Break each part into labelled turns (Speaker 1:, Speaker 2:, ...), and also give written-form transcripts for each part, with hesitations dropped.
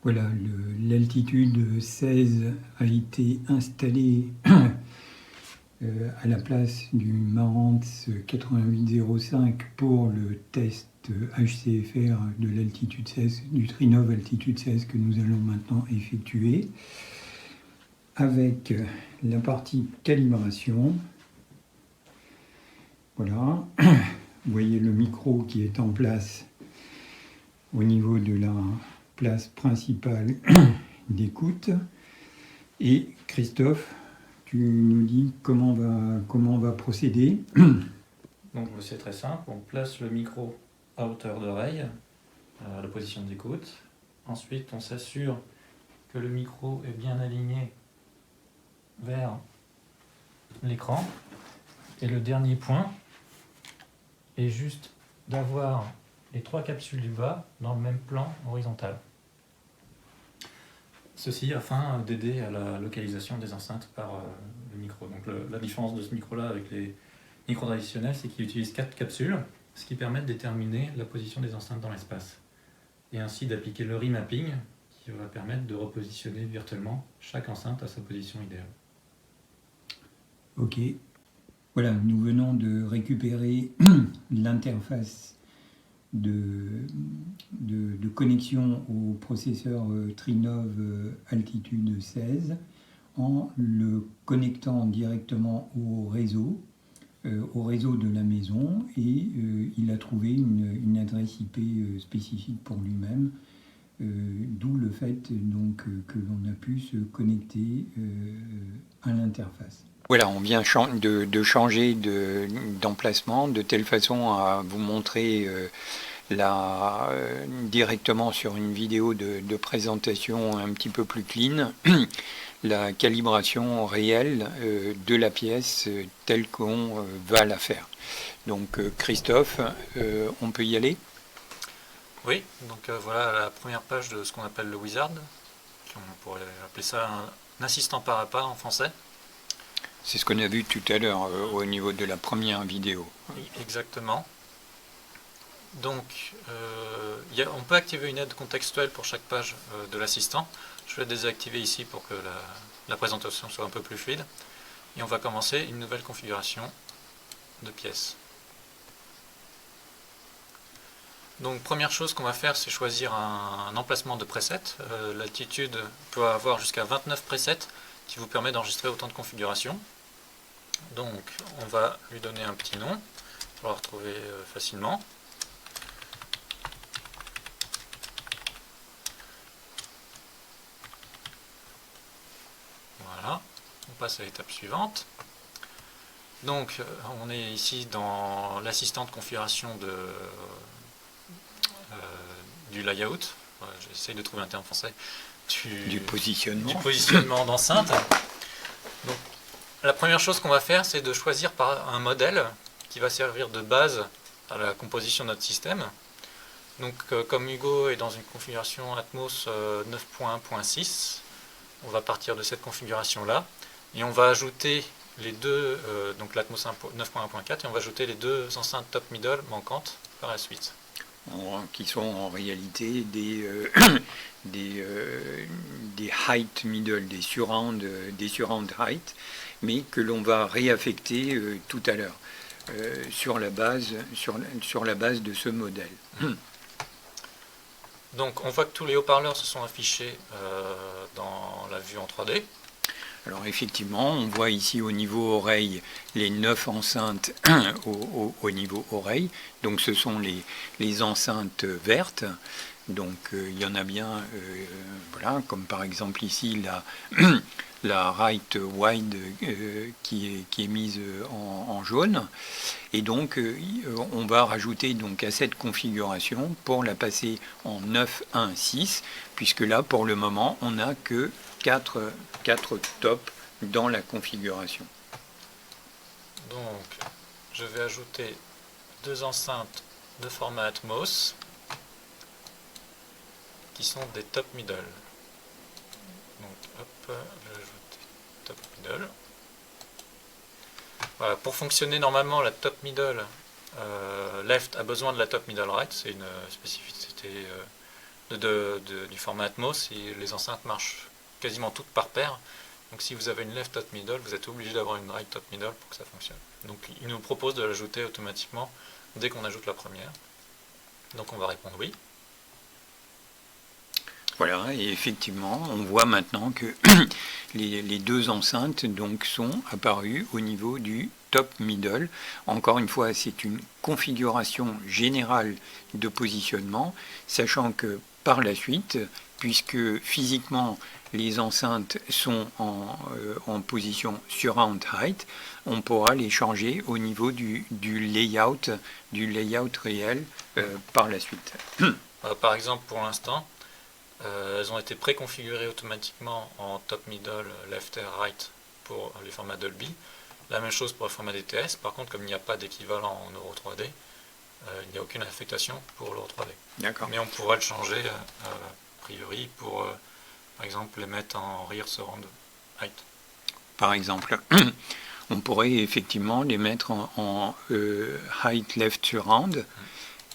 Speaker 1: Voilà, l'altitude 16 a été installée à la place du Marantz 8805 pour le test HCFR de l'altitude 16, du Trinov altitude 16 que nous allons maintenant effectuer, avec la partie calibration. Voilà, vous voyez le micro qui est en place au niveau de la place principale d'écoute. Et Christophe, tu nous dis comment on va procéder.
Speaker 2: Donc c'est très simple, on place le micro à hauteur d'oreille, à la position d'écoute. Ensuite on s'assure que le micro est bien aligné vers l'écran. Et le dernier point est juste d'avoir les 3 capsules du bas dans le même plan horizontal. Ceci afin d'aider à la localisation des enceintes par le micro. Donc la différence de ce micro-là avec les micros traditionnels, c'est qu'il utilise 4 capsules, ce qui permet de déterminer la position des enceintes dans l'espace. Et ainsi d'appliquer le remapping, qui va permettre de repositionner virtuellement chaque enceinte à sa position idéale.
Speaker 1: Ok. Voilà, nous venons de récupérer l'interface de connexion au processeur Trinov altitude 16 en le connectant directement au réseau de la maison, et il a trouvé une adresse IP spécifique pour lui-même, d'où le fait donc que l'on a pu se connecter à l'interface. Voilà, on vient de changer d'emplacement de telle façon à vous montrer directement sur une vidéo de présentation un petit peu plus clean, la calibration réelle de la pièce telle qu'on va la faire. Donc Christophe, on peut y aller?
Speaker 2: Oui, donc voilà la première page de ce qu'on appelle le wizard. On pourrait appeler ça un assistant pas à pas en français.
Speaker 1: C'est ce qu'on a vu tout à l'heure au niveau de la première vidéo.
Speaker 2: Exactement. Donc, on peut activer une aide contextuelle pour chaque page de l'assistant. Je vais la désactiver ici pour que la présentation soit un peu plus fluide. Et on va commencer une nouvelle configuration de pièces. Donc, première chose qu'on va faire, c'est choisir un emplacement de preset. L'altitude peut avoir jusqu'à 29 presets, qui vous permet d'enregistrer autant de configurations. Donc, on va lui donner un petit nom pour la retrouver facilement. Voilà, on passe à l'étape suivante. Donc, on est ici dans l'assistant de configuration du layout. J'essaye de trouver un terme français.
Speaker 1: Du
Speaker 2: positionnement d'enceinte. Donc, la première chose qu'on va faire, c'est de choisir par un modèle qui va servir de base à la composition de notre système. Donc, comme Hugo est dans une configuration Atmos 9.1.6, on va partir de cette configuration-là et on va ajouter les deux, donc l'Atmos 9.1.4, et on va ajouter les deux enceintes top-middle manquantes par la suite.
Speaker 1: Qui sont en réalité des height middle, des surround height, mais que l'on va réaffecter tout à l'heure sur la base de ce modèle.
Speaker 2: Donc on voit que tous les haut-parleurs se sont affichés dans la vue en 3D.
Speaker 1: Alors effectivement, on voit ici au niveau oreille les 9 enceintes au niveau oreille. Donc ce sont les enceintes vertes. Donc il y en a bien, voilà, comme par exemple ici la right wide qui est mise en jaune. Et donc on va rajouter donc à cette configuration pour la passer en 9.1.6, puisque là pour le moment on n'a que 4 tops dans la configuration.
Speaker 2: Donc je vais ajouter deux enceintes de format Atmos qui sont des top middle. Donc hop, je vais ajouter top middle. Voilà, pour fonctionner normalement, la top middle left a besoin de la top middle right, c'est une spécificité du format Atmos, et les enceintes marchent quasiment toutes par paire. Donc si vous avez une left top middle, vous êtes obligé d'avoir une right top middle pour que ça fonctionne. Donc il nous propose de l'ajouter automatiquement dès qu'on ajoute la première. Donc on va répondre oui.
Speaker 3: Voilà, et effectivement, on voit maintenant que les deux enceintes donc, sont apparues au niveau du top middle. Encore une fois, c'est une configuration générale de positionnement, sachant que par la suite, puisque physiquement les enceintes sont en position surround height, on pourra les changer au niveau du layout réel par la suite.
Speaker 2: Par exemple, pour l'instant, elles ont été préconfigurées automatiquement en top, middle, left et right pour les formats Dolby. La même chose pour le format DTS. Par contre, comme il n'y a pas d'équivalent en Euro 3D, il n'y a aucune affectation pour l'Euro 3D.
Speaker 3: D'accord.
Speaker 2: Mais on pourra le changer a priori pour, par exemple, les mettre en rear surround height.
Speaker 3: Par exemple, on pourrait effectivement les mettre en height left surround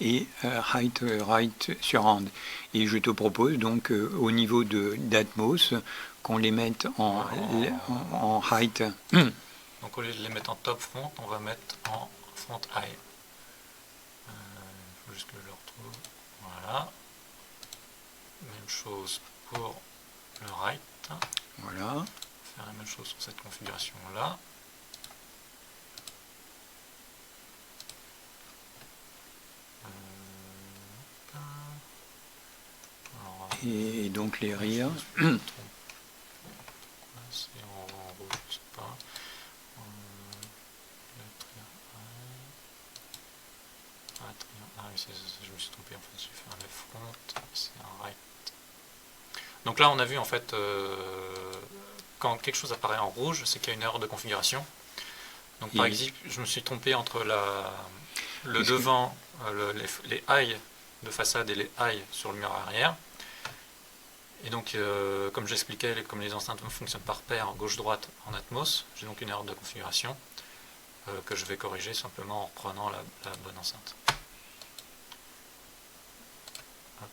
Speaker 3: et height right surround. Et je te propose donc au niveau d'Atmos qu'on les mette en height.
Speaker 2: Donc au lieu de les mettre en top front, on va mettre en front high. Il faut juste que je le retrouve. Voilà. Même chose pour le right.
Speaker 3: Voilà.
Speaker 2: Faire la même chose sur cette configuration là.
Speaker 3: Et donc les rires.
Speaker 2: C'est en rouge, je sais pas. Je me suis trompé en fait, j'ai fait un left front, c'est un right. Donc là on a vu en fait quand quelque chose apparaît en rouge, c'est qu'il y a une erreur de configuration. Donc par exemple, je me suis trompé entre le devant, les high de façade et les high sur le mur arrière. Et donc, comme j'expliquais, comme les enceintes fonctionnent par paire, gauche-droite en Atmos, j'ai donc une erreur de configuration que je vais corriger simplement en reprenant la bonne enceinte. Hop.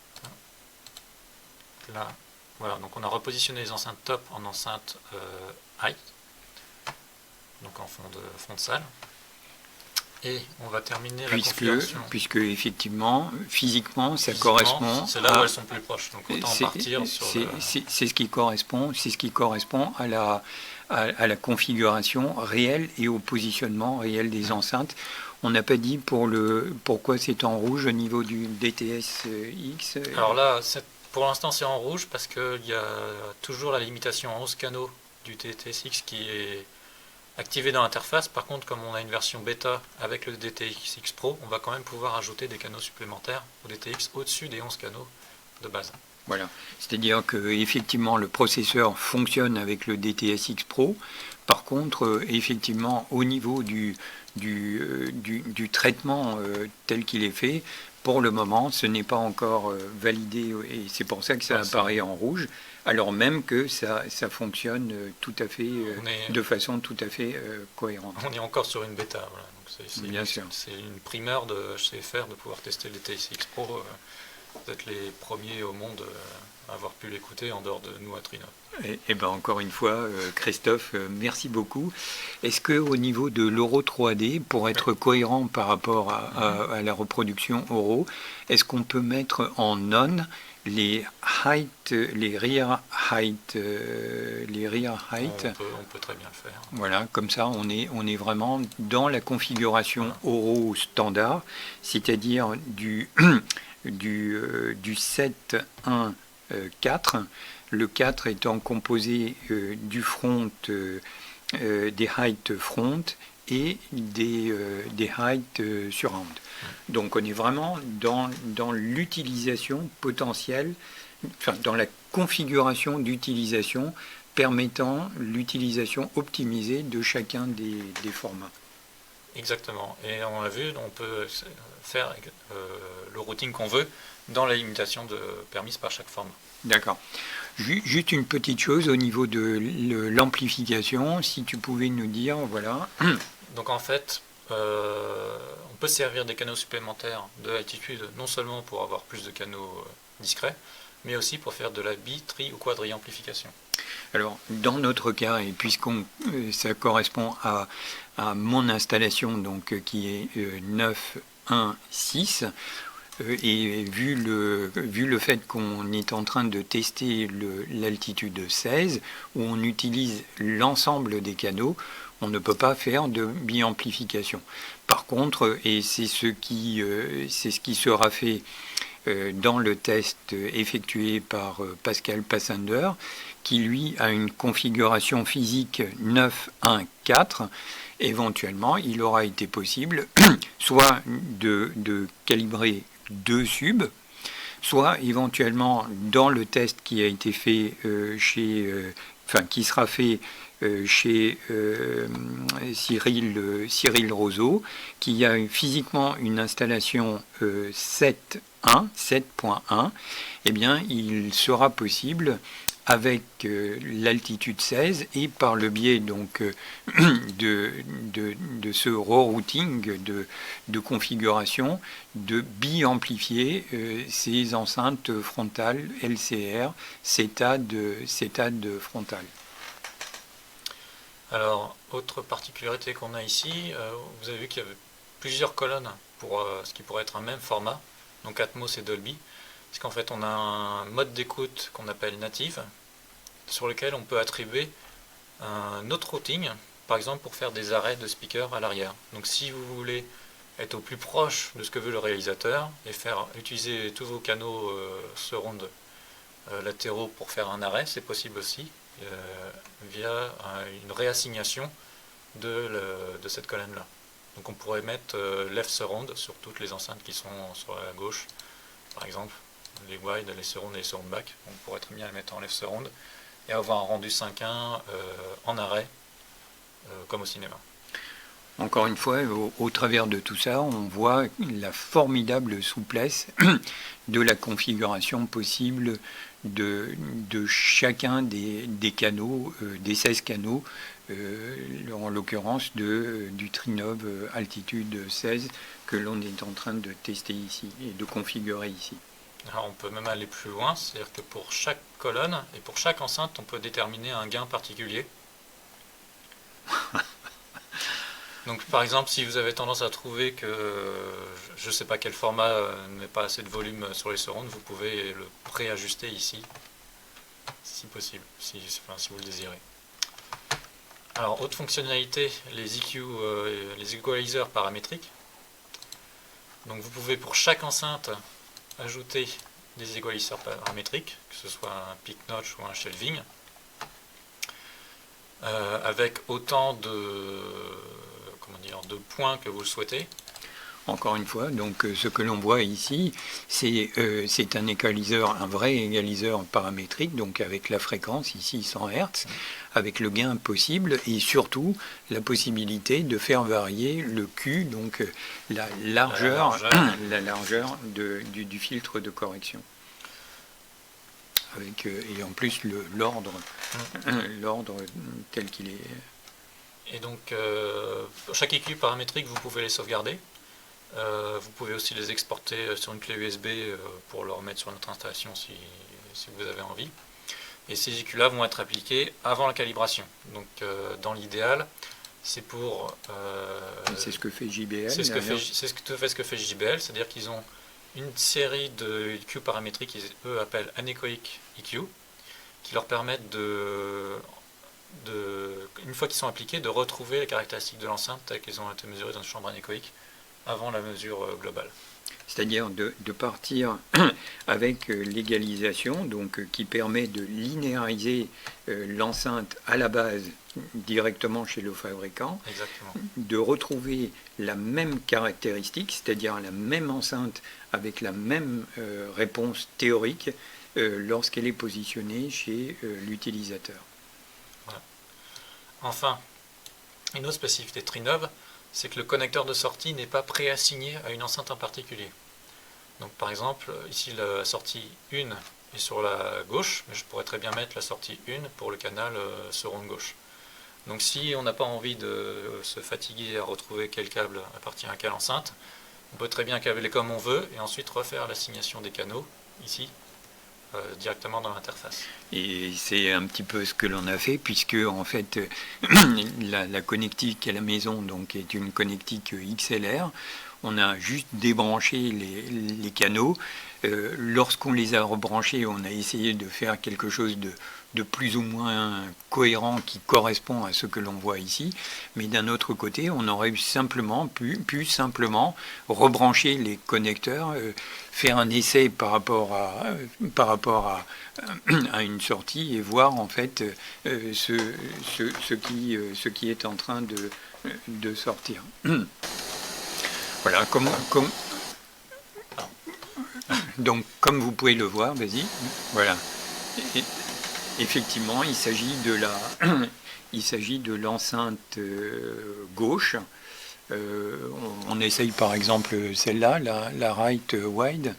Speaker 2: Là, voilà, donc on a repositionné les enceintes top en enceintes high, donc en fond de salle. Et on va terminer la configuration.
Speaker 3: Puisque effectivement, physiquement, ça correspond.
Speaker 2: C'est là où elles sont plus proches. Donc autant partir sur.
Speaker 3: C'est ce qui correspond à la configuration réelle et au positionnement réel des enceintes. On n'a pas dit pourquoi c'est en rouge au niveau du DTS-X.
Speaker 2: Alors là, pour l'instant, c'est en rouge parce qu'il y a toujours la limitation en 11 canaux du DTS-X qui est activé dans l'interface. Par contre, comme on a une version bêta avec le DTS-X Pro, on va quand même pouvoir ajouter des canaux supplémentaires au DTX au-dessus des 11 canaux de base.
Speaker 3: Voilà, c'est-à-dire que effectivement le processeur fonctionne avec le DTS-X Pro. Par contre, effectivement, au niveau du traitement tel qu'il est fait, pour le moment, ce n'est pas encore validé et c'est pour ça que ça apparaît en rouge. Alors même que ça fonctionne tout à fait, de façon tout à fait cohérente.
Speaker 2: On est encore sur une bêta, voilà. Donc
Speaker 3: bien sûr.
Speaker 2: C'est une primeur de HCFR de pouvoir tester le DTS-X Pro. Vous êtes les premiers au monde à avoir pu l'écouter en dehors de nous à Trinov.
Speaker 3: Et bien encore une fois, Christophe, merci beaucoup. Est-ce qu'au niveau de l'Euro 3D, pour être cohérent par rapport à la reproduction Euro, est-ce qu'on peut mettre en on les rear height,
Speaker 2: on peut très bien le faire.
Speaker 3: Voilà, comme ça on est vraiment dans la configuration Euro standard, c'est-à-dire du 7.1.4, le 4 étant composé du front, des height front et des height surround. Donc on est vraiment dans l'utilisation potentielle, enfin dans la configuration d'utilisation permettant l'utilisation optimisée de chacun des formats.
Speaker 2: Exactement. Et on l'a vu, on peut faire le routing qu'on veut dans la limitation permise par chaque format.
Speaker 3: D'accord. Juste une petite chose au niveau de l'amplification, si tu pouvais nous dire, voilà.
Speaker 2: Donc en fait, on peut servir des canaux supplémentaires de altitude, non seulement pour avoir plus de canaux discret, mais aussi pour faire de la bi-, tri- ou quadri-amplification.
Speaker 3: Alors, dans notre cas, et ça correspond à mon installation, donc qui est 9.1.6, et vu le fait qu'on est en train de tester l'altitude 16, où on utilise l'ensemble des canaux, on ne peut pas faire de bi-amplification. Par contre, et c'est ce qui sera fait dans le test effectué par Pascal Passander, qui lui a une configuration physique 9.1.4, éventuellement il aura été possible soit de calibrer 2 subs, soit éventuellement dans le test qui a été fait qui sera fait chez Cyril Roseau, qui a physiquement une installation 7.1, eh bien il sera possible avec l'altitude 16 et par le biais donc de ce rerouting de configuration, de bi-amplifier ces enceintes frontales LCR, CETAD frontale.
Speaker 2: Alors, autre particularité qu'on a ici, vous avez vu qu'il y avait plusieurs colonnes pour ce qui pourrait être un même format, donc Atmos et Dolby. Parce qu'en fait, on a un mode d'écoute qu'on appelle native, sur lequel on peut attribuer un autre routing, par exemple pour faire des arrêts de speakers à l'arrière. Donc si vous voulez être au plus proche de ce que veut le réalisateur et utiliser tous vos canaux surround latéraux pour faire un arrêt, c'est possible aussi via une réassignation de cette colonne-là. Donc on pourrait mettre left surround sur toutes les enceintes qui sont sur la gauche, par exemple. Les wide, les surround et les surround back, on pourrait très bien les mettre en left surround et avoir un rendu 5.1 en arrêt, comme au cinéma.
Speaker 3: Encore une fois, au travers de tout ça, on voit la formidable souplesse de la configuration possible de chacun des canaux, des 16 canaux, en l'occurrence du Trinov altitude 16 que l'on est en train de tester ici et de configurer ici.
Speaker 2: Alors on peut même aller plus loin, c'est-à-dire que pour chaque colonne et pour chaque enceinte, on peut déterminer un gain particulier. Donc par exemple, si vous avez tendance à trouver que je ne sais pas quel format n'est pas assez de volume sur les surrounds, vous pouvez le préajuster ici, si possible, si vous le désirez. Alors autre fonctionnalité, les EQ, les equalizers paramétriques. Donc vous pouvez pour chaque enceinte ajouter des égaliseurs paramétriques, que ce soit un peak notch ou un shelving, avec autant de points que vous le souhaitez.
Speaker 3: Encore une fois, donc ce que l'on voit ici, c'est un égaliseur, un vrai égaliseur paramétrique, donc avec la fréquence ici 100 Hz, avec le gain possible et surtout la possibilité de faire varier le Q, donc la largeur du filtre de correction. Avec, et en plus l'ordre tel qu'il est.
Speaker 2: Et donc pour chaque EQ paramétrique, vous pouvez les sauvegarder. Vous pouvez aussi les exporter sur une clé USB pour le remettre sur notre installation si vous avez envie. Et ces EQ-là vont être appliqués avant la calibration. Donc dans l'idéal, c'est pour...
Speaker 3: c'est ce que fait JBL.
Speaker 2: C'est ce que fait JBL, c'est-à-dire qu'ils ont une série de EQ paramétriques qu'ils eux appellent anéchoïque EQ, qui leur permettent une fois qu'ils sont appliqués, de retrouver les caractéristiques de l'enceinte telles qu'elles ont été mesurées dans une chambre anéchoïque avant la mesure globale.
Speaker 3: C'est-à-dire de partir avec l'égalisation, donc qui permet de linéariser l'enceinte à la base directement chez le fabricant.
Speaker 2: Exactement.
Speaker 3: De retrouver la même caractéristique, c'est-à-dire la même enceinte avec la même réponse théorique lorsqu'elle est positionnée chez l'utilisateur.
Speaker 2: Voilà. Enfin, une autre spécificité Trinov, c'est que le connecteur de sortie n'est pas préassigné à une enceinte en particulier. Donc par exemple, ici la sortie 1 est sur la gauche, mais je pourrais très bien mettre la sortie 1 pour le canal surround gauche. Donc si on n'a pas envie de se fatiguer à retrouver quel câble appartient à quelle enceinte, on peut très bien câbler comme on veut et ensuite refaire l'assignation des canaux ici directement dans l'interface.
Speaker 3: Et c'est un petit peu ce que l'on a fait, puisque en fait la connectique à la maison donc est une connectique XLR. On a juste débranché les canaux. Lorsqu'on les a rebranchés, on a essayé de faire quelque chose de plus ou moins cohérent qui correspond à ce que l'on voit ici. Mais d'un autre côté, on aurait pu simplement rebrancher les connecteurs, faire un essai par rapport à une sortie et voir en fait ce qui est en train de sortir. Voilà, donc comme vous pouvez le voir, vas-y, voilà. Et, effectivement, il s'agit de l'enceinte gauche. On essaye par exemple celle-là, la right wide.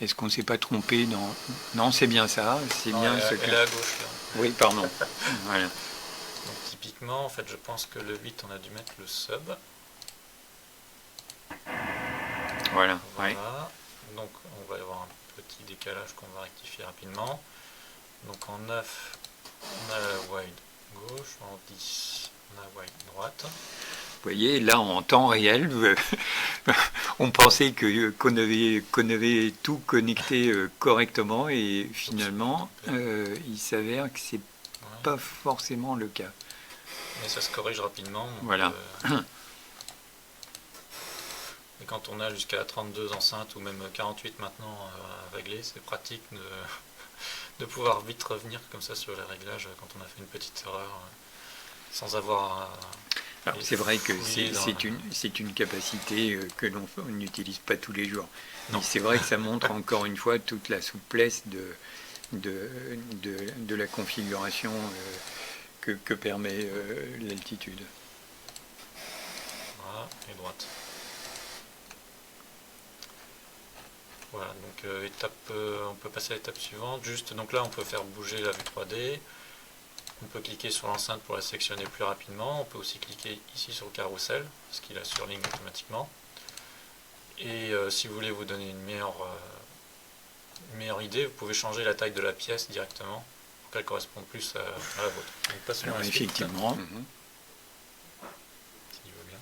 Speaker 3: Est-ce qu'on ne s'est pas trompé dans... Non, c'est bien ça. C'est bien ce que...
Speaker 2: Elle est à gauche, là.
Speaker 3: Oui, pardon. Voilà.
Speaker 2: Donc typiquement, en fait, je pense que le 8, on a dû mettre le sub.
Speaker 3: Voilà.
Speaker 2: Voilà.
Speaker 3: Ouais.
Speaker 2: Donc on va y avoir un petit décalage qu'on va rectifier rapidement. Donc en 9, on a la wide gauche. En 10, on a la wide droite.
Speaker 3: Vous voyez, là en temps réel, on pensait qu'on avait tout connecté correctement et finalement, il s'avère que c'est pas forcément le cas.
Speaker 2: Mais ça se corrige rapidement. Donc,
Speaker 3: voilà.
Speaker 2: Et quand on a jusqu'à 32 enceintes ou même 48 maintenant à régler, c'est pratique de pouvoir vite revenir comme ça sur les réglages quand on a fait une petite erreur sans avoir à...
Speaker 3: Alors, c'est vrai que c'est une capacité que l'on n'utilise pas tous les jours. Mais c'est vrai que ça montre encore une fois toute la souplesse de la configuration que permet l'altitude.
Speaker 2: Voilà, et droite. Voilà, donc on peut passer à l'étape suivante. Juste, donc là, on peut faire bouger la vue 3D. On peut cliquer sur l'enceinte pour la sélectionner plus rapidement. On peut aussi cliquer ici sur le carrousel, ce qui la surligne automatiquement. Et si vous voulez vous donner une meilleure idée, vous pouvez changer la taille de la pièce directement pour qu'elle corresponde plus à la vôtre. Donc, passons à la suite.
Speaker 3: Effectivement.
Speaker 2: S'il veut bien.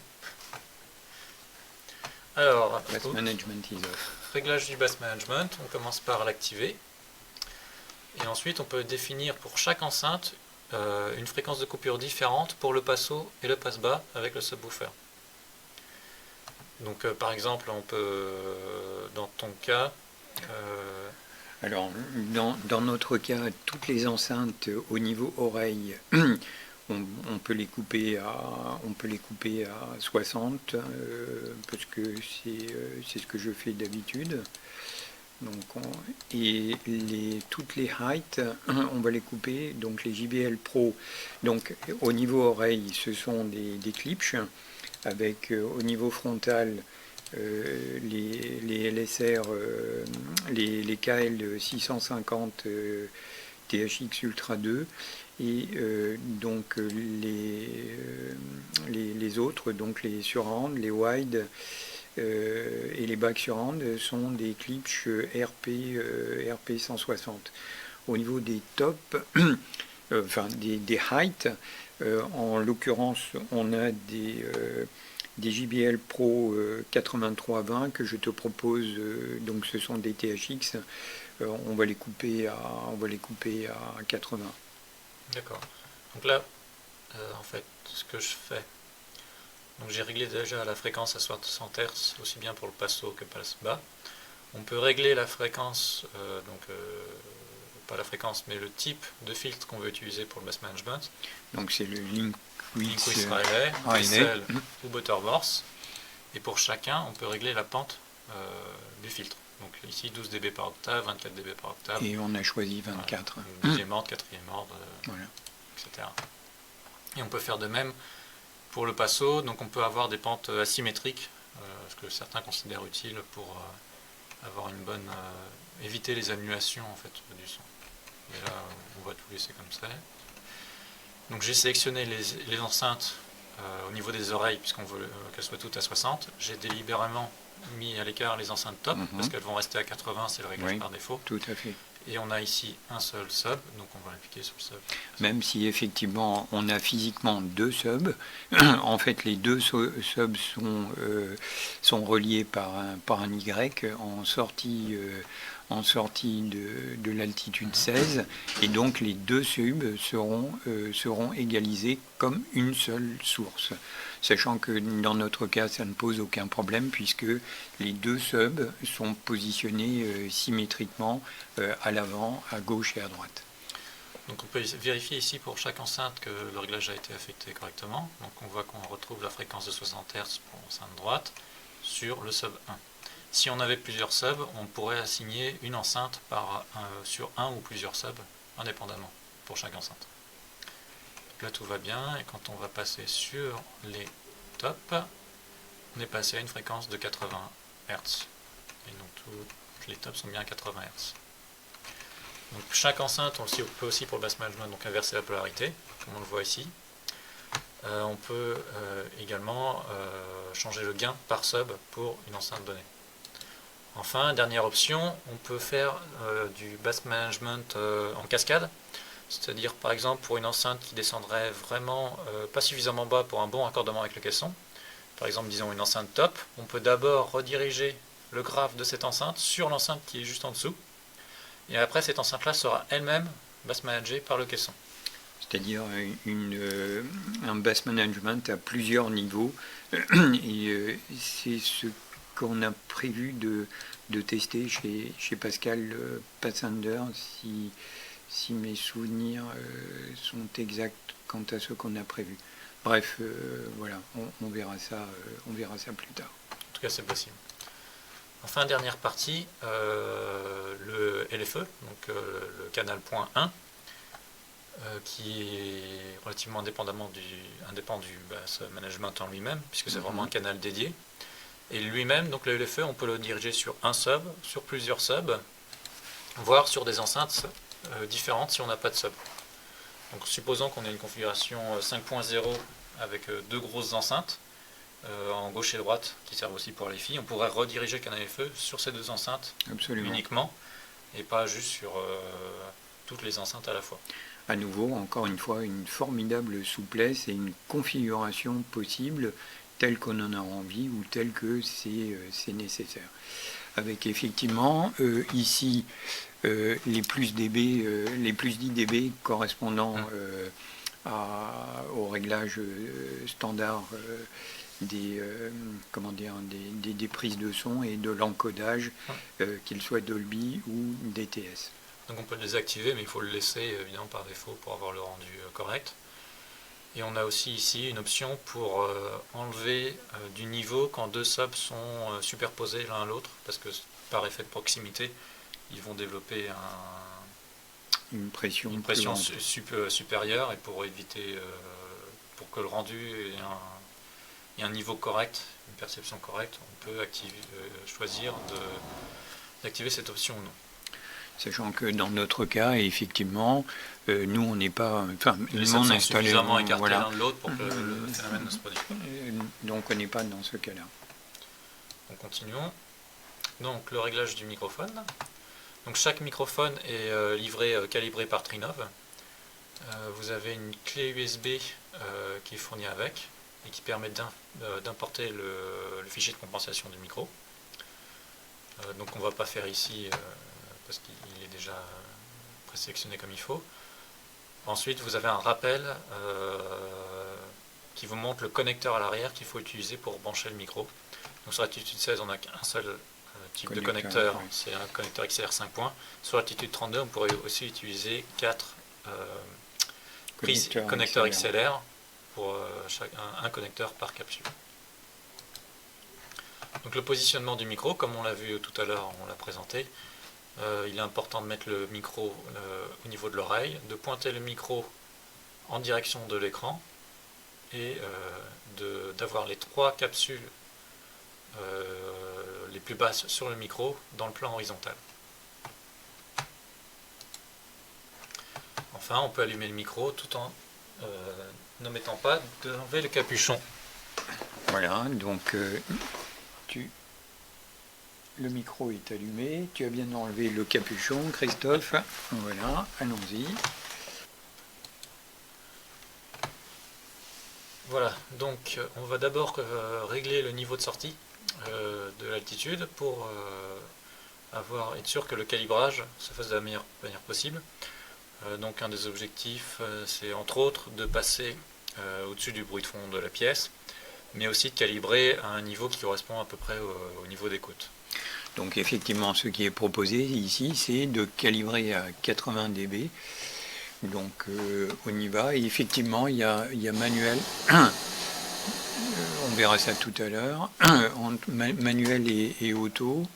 Speaker 2: Alors,
Speaker 3: Bus management is off.
Speaker 2: Réglage du bus management, on commence par l'activer. Et ensuite, on peut définir pour chaque enceinte une fréquence de coupure différente pour le passe haut et le passe bas avec le subwoofer. Donc par exemple, on peut, dans ton cas...
Speaker 3: Alors, dans notre cas, toutes les enceintes au niveau oreille, on peut les couper à 60, parce que c'est ce que je fais d'habitude. Donc et toutes les heights, on va les couper, donc les JBL Pro. Donc au niveau oreille, ce sont des clips, avec au niveau frontal les LSR, les KL 650 THX Ultra 2, et donc les autres, donc les surround, les wide, et les back surround sont des clips RP 160. Au niveau des tops, enfin des heights, en l'occurrence on a des JBL Pro 8320 que je te propose, donc ce sont des THX, on va les couper à 80.
Speaker 2: D'accord. Donc là, en fait, ce que je fais, donc j'ai réglé déjà la fréquence à 60 Hz, aussi bien pour le passe haut que le passe bas. On peut régler la fréquence, pas la fréquence, mais le type de filtre qu'on veut utiliser pour le bus management.
Speaker 3: Donc c'est le
Speaker 2: Linkwiz Relay, Wessel ou Butterworth. Et pour chacun, on peut régler la pente du filtre. Donc ici 12 dB par octave, 24 dB par octave.
Speaker 3: Et on a choisi 24.
Speaker 2: Voilà. Deuxième ordre, quatrième ordre,
Speaker 3: voilà.
Speaker 2: etc. Et on peut faire de même pour le passo. Donc on peut avoir des pentes asymétriques, ce que certains considèrent utile pour avoir une bonne... éviter les annulations en fait, du son. Et là, on va tout laisser comme ça. Donc j'ai sélectionné les enceintes au niveau des oreilles, puisqu'on veut qu'elles soient toutes à 60. J'ai délibérément mis à l'écart les enceintes top, parce qu'elles vont rester à 80, c'est le réglage par défaut.
Speaker 3: Tout à fait.
Speaker 2: Et on a ici un seul sub, donc on va appliquer sur le sub.
Speaker 3: Même si effectivement on a physiquement 2 subs, en fait les 2 subs sont reliés par un Y en sortie de l'altitude 16, et donc les 2 subs seront égalisés comme une seule source. Sachant que dans notre cas, ça ne pose aucun problème puisque les 2 subs sont positionnés symétriquement à l'avant, à gauche et à droite.
Speaker 2: Donc on peut vérifier ici pour chaque enceinte que le réglage a été affecté correctement. Donc on voit qu'on retrouve la fréquence de 60 Hz pour l'enceinte droite sur le sub 1. Si on avait plusieurs subs, on pourrait assigner une enceinte sur un ou plusieurs subs indépendamment pour chaque enceinte. Là tout va bien, et quand on va passer sur les tops, on est passé à une fréquence de 80 Hz. Et donc tous les tops sont bien à 80 Hz. Donc chaque enceinte, on peut aussi pour le bass management donc inverser la polarité, comme on le voit ici. On peut également changer le gain par sub pour une enceinte donnée. Enfin, dernière option, on peut faire du bass management en cascade. C'est-à-dire, par exemple, pour une enceinte qui descendrait vraiment pas suffisamment bas pour un bon raccordement avec le caisson, par exemple, disons une enceinte top, on peut d'abord rediriger le graphe de cette enceinte sur l'enceinte qui est juste en dessous, et après, cette enceinte-là sera elle-même bass managée par le caisson.
Speaker 3: C'est-à-dire un bass management à plusieurs niveaux, et c'est ce qu'on a prévu de tester chez Pascal Passander, si mes souvenirs sont exacts quant à ce qu'on a prévu. Bref, voilà, on verra ça plus tard.
Speaker 2: En tout cas, c'est possible. Enfin, dernière partie, le LFE, donc le canal point 1, qui est relativement indépendant du bass management en lui-même, puisque c'est vraiment un canal dédié. Et lui-même, donc le LFE, on peut le diriger sur un sub, sur plusieurs subs, voire sur des enceintes différentes si on n'a pas de sub. Donc supposons qu'on ait une configuration 5.0 avec 2 grosses enceintes en gauche et droite qui servent aussi pour les filles, on pourrait rediriger le canal LFE sur ces 2 enceintes uniquement et pas juste sur toutes les enceintes à la fois.
Speaker 3: À nouveau, encore une fois, une formidable souplesse et une configuration possible telle qu'on en a envie ou telle que c'est nécessaire. Avec effectivement ici les plus 10 dB correspondant au réglage standard des prises de son et de l'encodage, qu'ils soient Dolby ou DTS.
Speaker 2: Donc on peut le désactiver, mais il faut le laisser évidemment par défaut pour avoir le rendu correct. Et on a aussi ici une option pour enlever du niveau quand 2 subs sont superposés l'un à l'autre, parce que par effet de proximité, ils vont développer
Speaker 3: une pression
Speaker 2: supérieure, et pour éviter, pour que le rendu ait un niveau correct, une perception correcte, on peut choisir d'activer cette option ou non.
Speaker 3: Sachant que dans notre cas, effectivement, nous on n'est pas...
Speaker 2: les subs sont suffisamment écartés l'un de l'autre pour que le phénomène ne se produise pas.
Speaker 3: Donc on n'est pas dans ce cas-là.
Speaker 2: Donc continuons. Donc le réglage du microphone. Donc chaque microphone est calibré par Trinov. Vous avez une clé USB qui est fournie avec et qui permet d'importer le fichier de compensation du micro. Donc on ne va pas faire ici parce qu'il est déjà présélectionné comme il faut. Ensuite vous avez un rappel qui vous montre le connecteur à l'arrière qu'il faut utiliser pour brancher le micro. Donc sur l'altitude 16 on n'a qu'un seul type de connecteur, oui. C'est un connecteur XLR 5 points. Sur l'altitude 32 on pourrait aussi utiliser 4 connecteurs XLR pour un connecteur par capsule. Donc le positionnement du micro, comme on l'a vu tout à l'heure, on l'a présenté, il est important de mettre le micro au niveau de l'oreille, de pointer le micro en direction de l'écran et d'avoir les 3 capsules les plus basses sur le micro dans le plan horizontal. Enfin, on peut allumer le micro tout en n'omettant pas d'enlever le capuchon.
Speaker 3: Voilà, donc le micro est allumé. Tu as bien enlevé le capuchon, Christophe. Voilà, allons-y.
Speaker 2: Voilà, donc on va d'abord régler le niveau de sortie de l'altitude pour être sûr que le calibrage se fasse de la meilleure manière possible. Donc un des objectifs, c'est entre autres de passer au-dessus du bruit de fond de la pièce, mais aussi de calibrer à un niveau qui correspond à peu près au niveau d'écoute.
Speaker 3: Donc effectivement, ce qui est proposé ici, c'est de calibrer à 80 dB. Donc on y va. Et effectivement, il y a manuel. On verra ça tout à l'heure. Manuel et auto.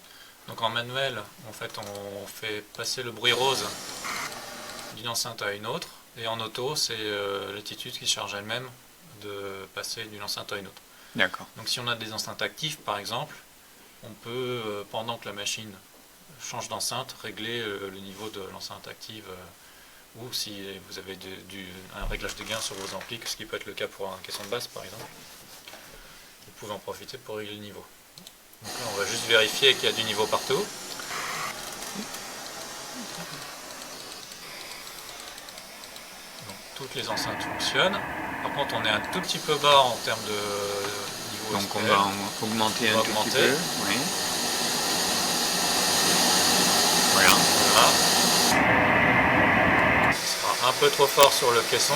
Speaker 2: Donc en manuel, en fait, on fait passer le bruit rose d'une enceinte à une autre. Et en auto, c'est l'attitude qui charge elle-même de passer d'une enceinte à une autre.
Speaker 3: D'accord.
Speaker 2: Donc si on a des enceintes actives, par exemple, on peut, pendant que la machine change d'enceinte, régler le niveau de l'enceinte active. Ou si vous avez un réglage de gain sur vos amplis, ce qui peut être le cas pour un caisson de basse, par exemple, vous pouvez en profiter pour régler le niveau. Donc là, on va juste vérifier qu'il y a du niveau partout. Donc, toutes les enceintes fonctionnent. Par contre, on est un tout petit peu bas en termes de niveau.
Speaker 3: Donc on va augmenter un tout petit peu. Oui. Voilà.
Speaker 2: Ce sera un peu trop fort sur le caisson.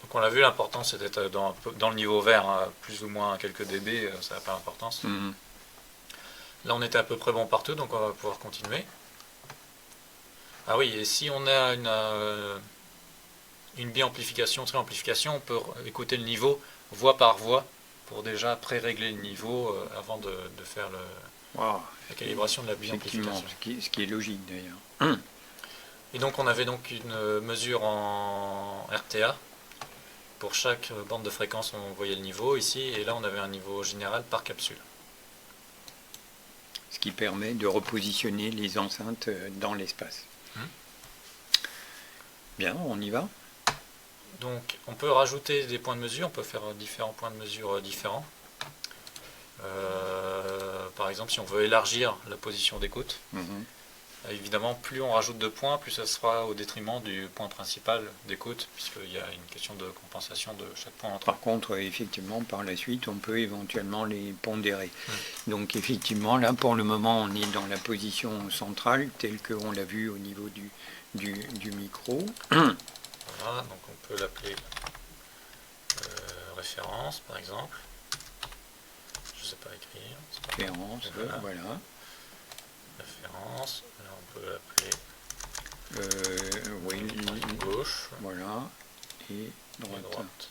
Speaker 2: Donc on l'a vu, l'important c'est d'être dans le niveau vert, hein, plus ou moins quelques dB, ça n'a pas d'importance. Là on était à peu près bon partout, donc on va pouvoir continuer. Ah oui, et si on a une biamplification, triamplification, on peut écouter le niveau voix par voix pour déjà pré-régler le niveau avant de faire la calibration de la biamplification.
Speaker 3: Ce qui est logique d'ailleurs.
Speaker 2: Et donc on avait donc une mesure en RTA. Pour chaque bande de fréquence, on voyait le niveau ici, et là on avait un niveau général par capsule.
Speaker 3: Ce qui permet de repositionner les enceintes dans l'espace. Bien, on y va.
Speaker 2: Donc on peut rajouter des points de mesure, on peut faire différents points de mesure différents. Par exemple, si on veut élargir la position d'écoute, évidemment, plus on rajoute de points, plus ça sera au détriment du point principal d'écoute, puisqu'il y a une question de compensation de chaque point entre eux.
Speaker 3: Par contre, effectivement, par la suite, on peut éventuellement les pondérer. Donc effectivement, là, pour le moment, on est dans la position centrale, telle qu'on l'a vu au niveau du micro.
Speaker 2: Voilà, donc on peut l'appeler référence, par exemple. Je ne sais pas écrire.
Speaker 3: Référence, voilà.
Speaker 2: Référence, là on peut l'appeler gauche.
Speaker 3: Voilà, et droite.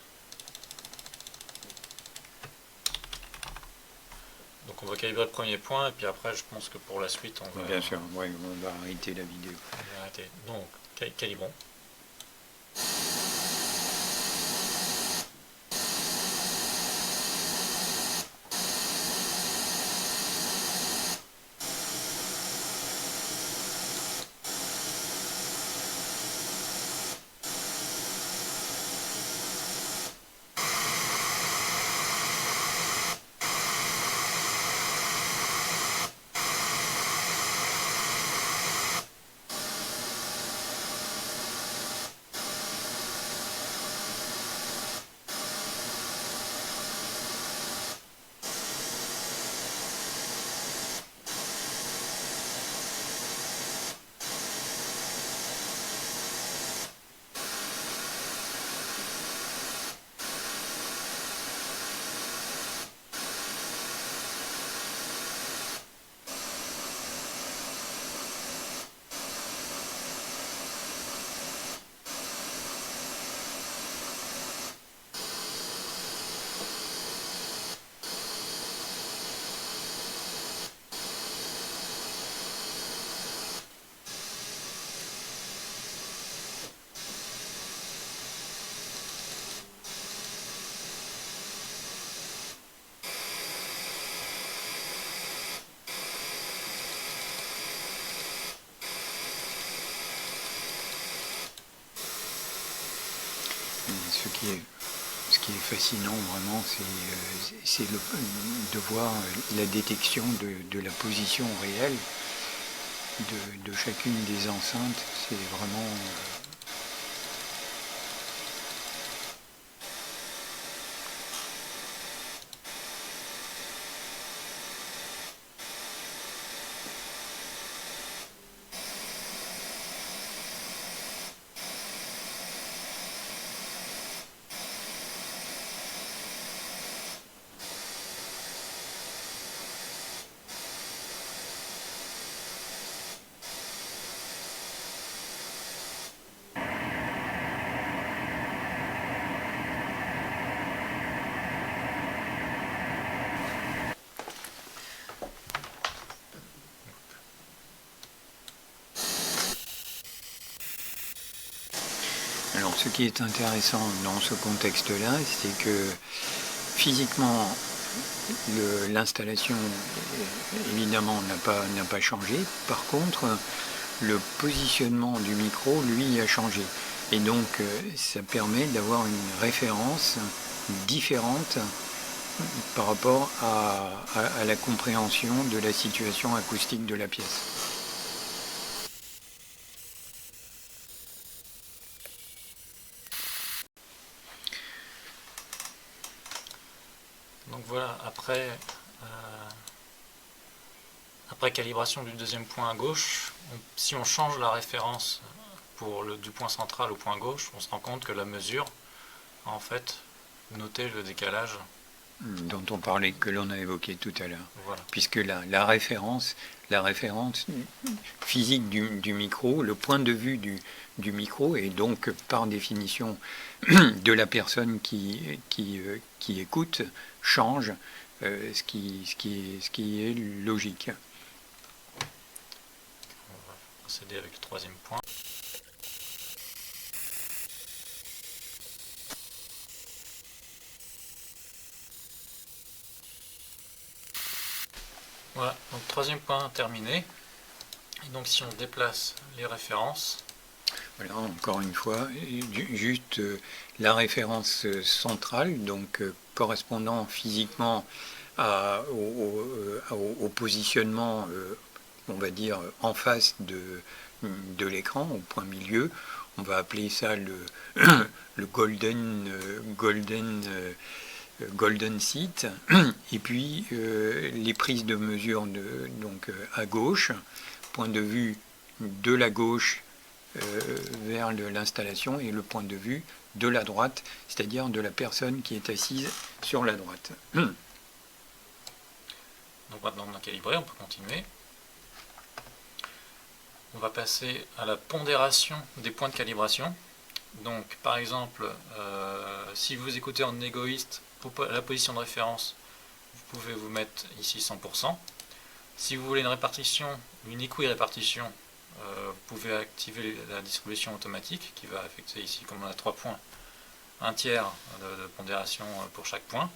Speaker 2: Donc on va calibrer le premier point, et puis après je pense que pour la suite on va...
Speaker 3: Bien sûr, on va arrêter la vidéo.
Speaker 2: On va arrêter. Donc, calibrons.
Speaker 3: ce qui est fascinant vraiment, c'est de voir la détection de la position réelle de chacune des enceintes. C'est vraiment... Alors, ce qui est intéressant dans ce contexte-là, c'est que physiquement, l'installation, évidemment, n'a pas changé. Par contre, le positionnement du micro, lui, a changé. Et donc, ça permet d'avoir une référence différente par rapport à la compréhension de la situation acoustique de la pièce.
Speaker 2: Donc voilà, après calibration du deuxième point à gauche, si on change la référence du point central au point gauche, on se rend compte que la mesure a en fait noté le décalage
Speaker 3: Dont on parlait, que l'on a évoqué tout à l'heure.
Speaker 2: Voilà.
Speaker 3: Puisque la référence physique du micro, le point de vue du micro, et donc par définition de la personne qui écoute, change, ce qui est logique.
Speaker 2: On va procéder avec le troisième point. Voilà, donc troisième point terminé. Et donc si on déplace les références...
Speaker 3: Voilà, encore une fois, juste la référence centrale, donc correspondant physiquement au positionnement, on va dire, en face de l'écran, au point milieu. On va appeler ça le golden seat. Et puis les prises de mesure donc à gauche, point de vue de la gauche vers l'installation, et le point de vue de la droite, c'est-à-dire de la personne qui est assise sur la droite.
Speaker 2: Donc maintenant on a calibré, on peut continuer. On va passer à la pondération des points de calibration. Donc par exemple, si vous écoutez en égoïste, la position de référence, vous pouvez vous mettre ici 100%. Si vous voulez une répartition, une équirépartition, vous pouvez activer la distribution automatique qui va affecter ici, comme on a 3 points, un tiers de pondération pour chaque point.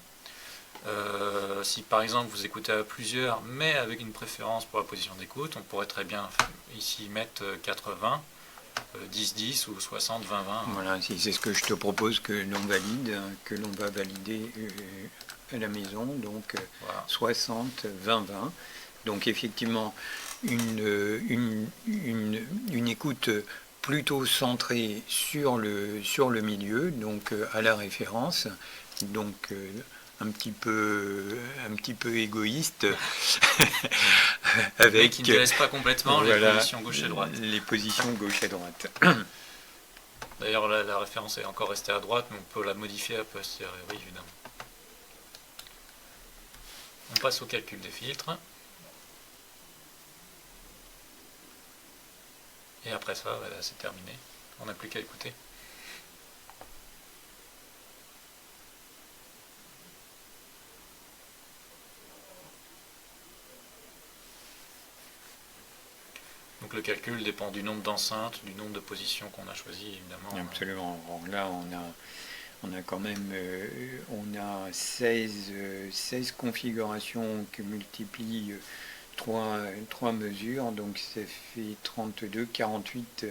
Speaker 2: Si par exemple vous écoutez à plusieurs mais avec une préférence pour la position d'écoute, on pourrait très bien ici mettre 80, 10-10 ou 60-20-20.
Speaker 3: Voilà, c'est ce que je te propose que l'on valide, que l'on va valider à la maison, donc voilà. 60-20-20. Donc effectivement une écoute plutôt centrée sur le milieu, donc à la référence, donc un petit peu égoïste
Speaker 2: avec qui ne laisse pas complètement
Speaker 3: voilà,
Speaker 2: les positions gauche et droite.
Speaker 3: Les positions gauche et droite.
Speaker 2: D'ailleurs la référence est encore restée à droite, mais on peut la modifier à posteriori évidemment. On passe au calcul des filtres. Et après ça, c'est terminé. On n'a plus qu'à écouter. Donc le calcul dépend du nombre d'enceintes, du nombre de positions qu'on a choisi, évidemment.
Speaker 3: Absolument. Alors là, on a quand même 16 configurations qui multiplient 3 mesures, donc ça fait 32, 48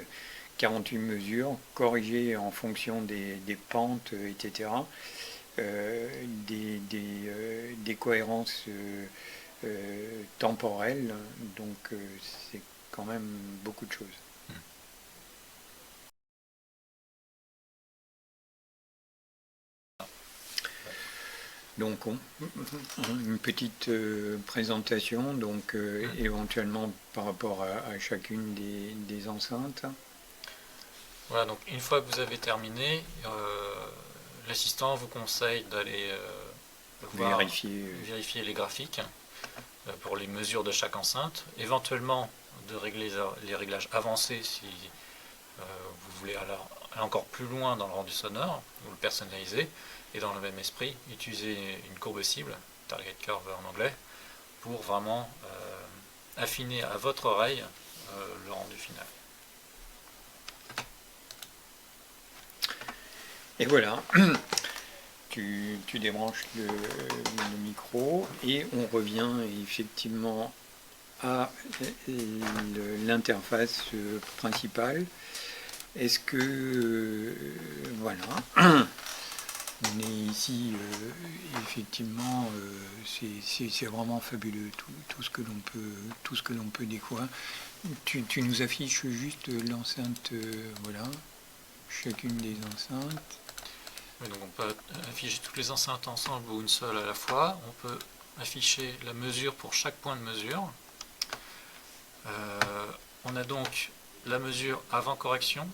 Speaker 3: 48 mesures corrigées en fonction des pentes, etc. Des cohérences temporelles, donc c'est quand même beaucoup de choses. Donc une petite présentation, donc éventuellement par rapport à chacune des enceintes.
Speaker 2: Voilà, donc une fois que vous avez terminé, l'assistant vous conseille d'aller vérifier les graphiques pour les mesures de chaque enceinte, éventuellement de régler les réglages avancés si vous voulez aller encore plus loin dans le rendu sonore, ou le personnaliser, et dans le même esprit, utiliser une courbe cible, target curve en anglais, pour vraiment affiner à votre oreille le rendu final.
Speaker 3: Et voilà, tu débranches le micro et on revient effectivement à l'interface principale. Est-ce que voilà, on est ici effectivement, c'est vraiment fabuleux tout ce que l'on peut découvrir. Tu nous affiches juste l'enceinte, voilà, chacune des enceintes.
Speaker 2: Oui, donc on peut afficher toutes les enceintes ensemble ou une seule à la fois. On peut afficher la mesure pour chaque point de mesure. On a donc la mesure avant correction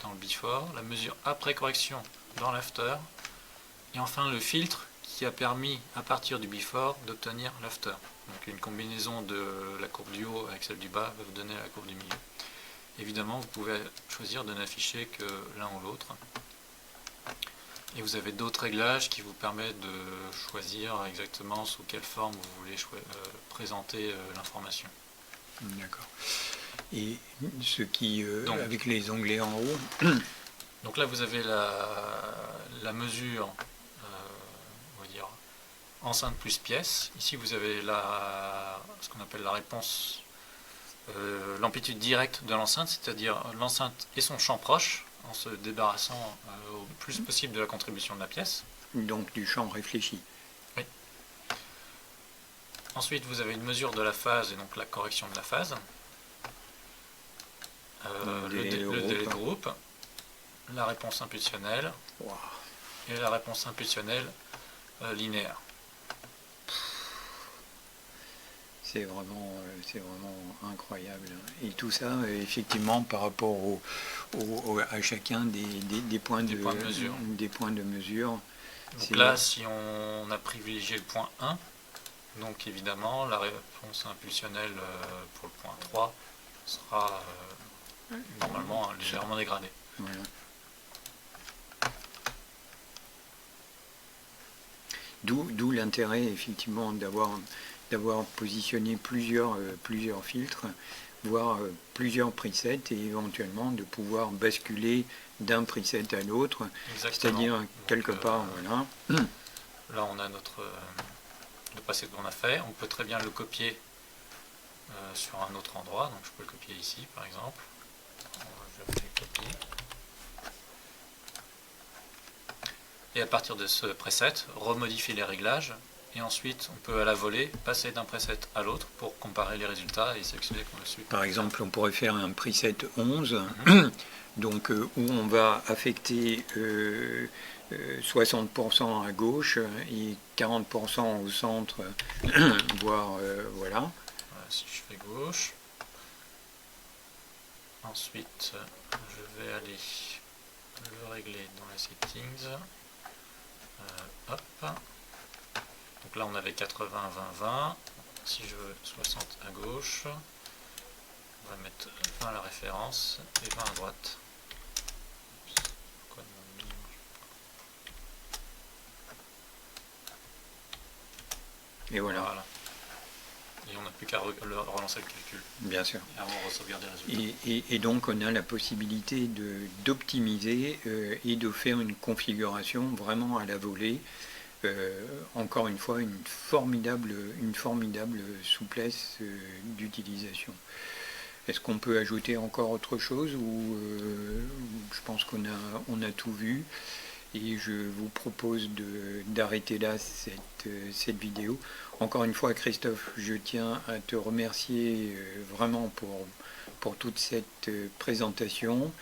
Speaker 2: dans le before, la mesure après correction dans l'after, et enfin le filtre qui a permis à partir du before d'obtenir l'after. Donc une combinaison de la courbe du haut avec celle du bas va vous donner la courbe du milieu. Évidemment, vous pouvez choisir de n'afficher que l'un ou l'autre. Et vous avez d'autres réglages qui vous permettent de choisir exactement sous quelle forme vous voulez présenter l'information.
Speaker 3: D'accord. Et ce qui, donc, avec les onglets en haut.
Speaker 2: Donc là, vous avez la mesure, on va dire, enceinte plus pièce. Ici, vous avez ce qu'on appelle la réponse, l'amplitude directe de l'enceinte, c'est-à-dire l'enceinte et son champ proche, en se débarrassant au plus possible de la contribution de la pièce.
Speaker 3: Donc du champ réfléchi.
Speaker 2: Oui. Ensuite, vous avez une mesure de la phase et donc la correction de la phase. Le délai de groupe, la réponse impulsionnelle, wow, et la réponse impulsionnelle linéaire.
Speaker 3: C'est vraiment incroyable. Et tout ça, effectivement, par rapport à chacun des points de mesure.
Speaker 2: Donc là, si on a privilégié le point 1, donc évidemment, la réponse impulsionnelle pour le point 3 sera normalement légèrement dégradée.
Speaker 3: Voilà. D'où l'intérêt, effectivement, d'avoir positionné plusieurs filtres, voire plusieurs presets, et éventuellement de pouvoir basculer d'un preset à l'autre, c'est-à-dire quelque part, voilà.
Speaker 2: Là, on a le preset qu'on a fait, on peut très bien le copier sur un autre endroit, donc je peux le copier ici, par exemple. Je vais le copier. Et à partir de ce preset, remodifier les réglages. Et ensuite, on peut à la volée passer d'un preset à l'autre pour comparer les résultats et sélectionner qu'on le suit.
Speaker 3: Par exemple, on pourrait faire un preset 11, donc, où on va affecter 60% à gauche et 40% au centre, voire voilà.
Speaker 2: Si je fais gauche, ensuite je vais aller le régler dans les settings. Hop. Donc là on avait 80, 20, 20. Si je veux 60 à gauche, on va mettre 20 à la référence et 20 à droite.
Speaker 3: Et voilà.
Speaker 2: Et on n'a plus qu'à relancer le calcul.
Speaker 3: Bien sûr.
Speaker 2: Et on sauvegarder les résultats.
Speaker 3: Et donc on a la possibilité d'optimiser et de faire une configuration vraiment à la volée. Encore une fois, une formidable souplesse d'utilisation. Est-ce qu'on peut ajouter encore autre chose ou je pense qu'on a tout vu et je vous propose d'arrêter là cette vidéo. Encore une fois, Christophe, je tiens à te remercier vraiment pour toute cette présentation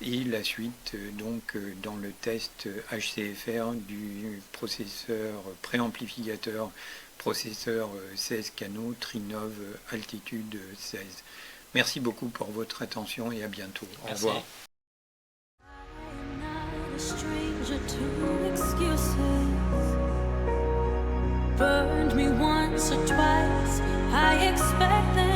Speaker 3: et la suite donc dans le test HCFR du processeur préamplificateur processeur 16 canaux Trinov Altitude 16. Merci beaucoup pour votre attention et à bientôt. Au
Speaker 2: Merci.
Speaker 3: revoir.
Speaker 4: Burned me once or twice, I expect that